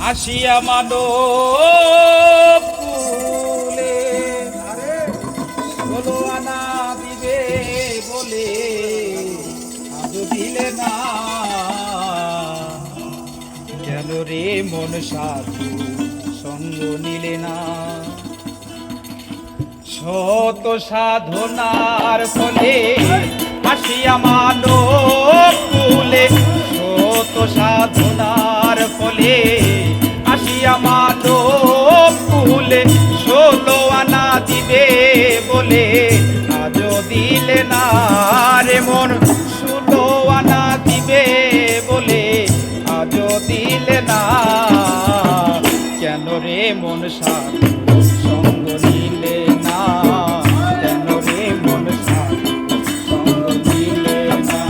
আসিয়া মানব কুলে ষোলো আনা দিবে বলে আজ দিলে না কেন রে মন সাধু সঙ্গ নিলে না শত সাধনার ফলে আসিয়া মানব কুলে শত সাধনার ফলে আসিয়া মানব কুলে ষোলো আনা দিবে বলে আজও দিলে না রে মন ষোলো আনা দিবে বলে আজও দিলে না কেন রে মন সাধু সঙ্গ নিলে না কেন রে মন সাধু সঙ্গ নিলে না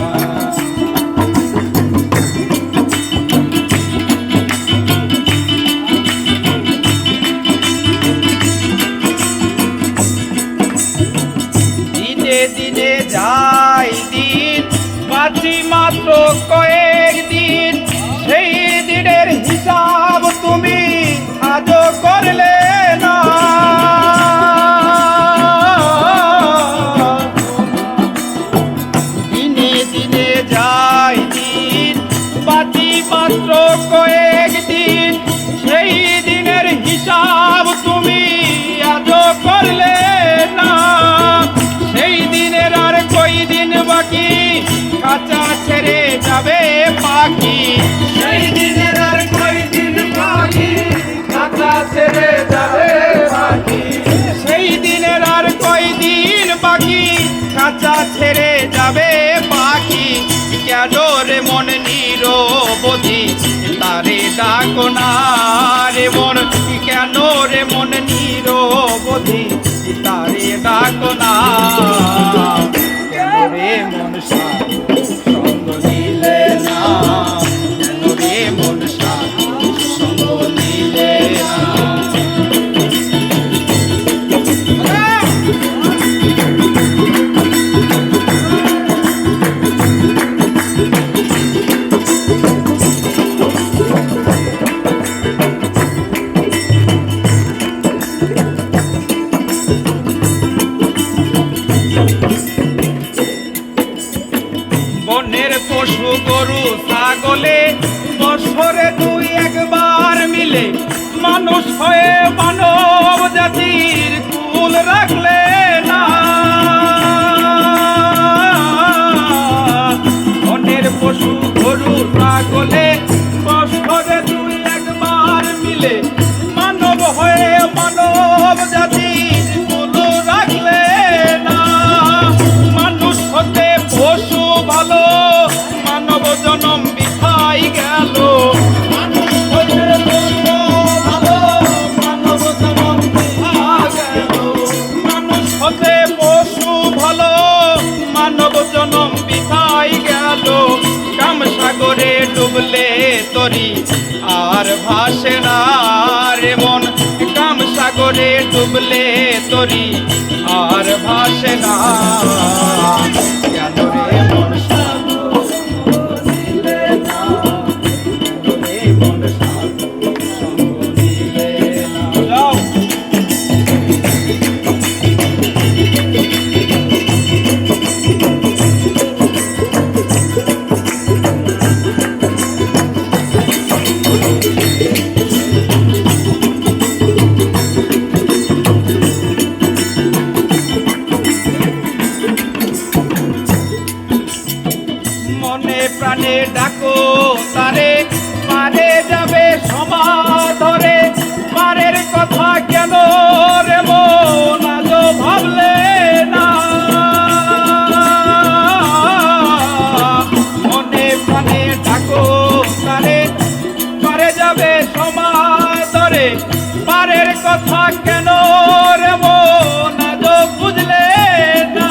দিনে দিনে যায় দিন বাঁচি মাত্র কয়েকদিন সেই দিনের হিসাব তুমি আজও করলে না দিনে দিনে যায় দিন বাঁচি মাত্র কয়েকদিন সেই দিনের হিসাব তুমি আজও করলে না সেই দিনের আর কই দিন বাকি কাঁচা ছেড়ে যাবে পাখি সেই দিনের আর কই দিন বাকি কাঁচা ছেড়ে যাবে পাখি সেই দিনের আর কই দিন বাকি কাঁচা ছেড়ে যাবে পাখি কেন রে মন নিরবধি তারে ডাকো না রে মন কেন রে মন নিরবধি তারে ডাকো না কেন রে মন সাধু সঙ্গ নিলে না কেন রে মন সাধু সঙ্গ নিলে না বনের পশু গরু ছাগলে বছরে দুই একবার মিলে মানুষ হয়ে মানব জাতির কুল রাখলে না বনের পশু গরু ছাগলে বছরে দুই একবার মিলে মানব হয়ে মানব জাতির কুল রাখলে না মানুষ হতে পশু ভালো মানব জনম বিথাই গেল মানুষ হতে পশু ভালো মানব জনম বিথাই গেল মানুষ হতে পশু ভালো মানব জনম বিথাই গেল কাম সাগরে ডুবলে তরি আর ভাসে না রে মন কাম সাগরে ডুবলে তরি আর ভাসে না কেন রে মন সাধু সঙ্গ নিলে না কেন রে মন সাধু সঙ্গ নিলে না যাও মনে প্রাণে ডাকো তারে পারে যাবে সমাধরে পারের কথা কেন রে মন আজও ভাবলে না মনে প্রাণে ডাকো তারে পারে যাবে সমাধরে পারের কথা কেন রে মন আজও বুঝলে না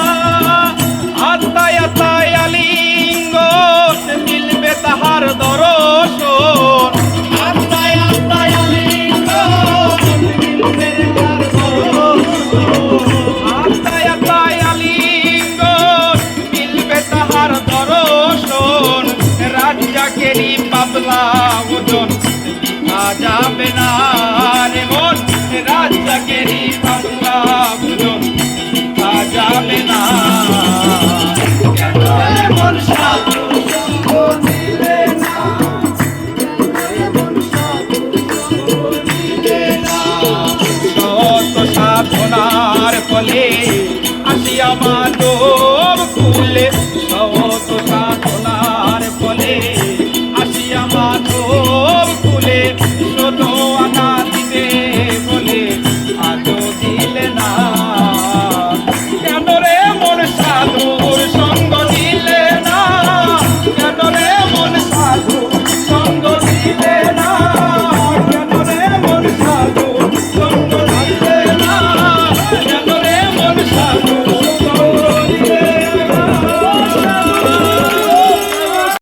আত্মায় আত্মায় আলিঙ্গন মিলবে তাহার দর্শন আত্মায় আত্মায় আলিঙ্গন মিলবে তাহার দর্শন আত্মায় আত্মায় আলিঙ্গন মিলবে তাহার দর্শন রাজ্জাকেরই যাবে না রে মন রাজ্জাকেরই বাংলা ভুলো লেখা যাবে না কেন এমন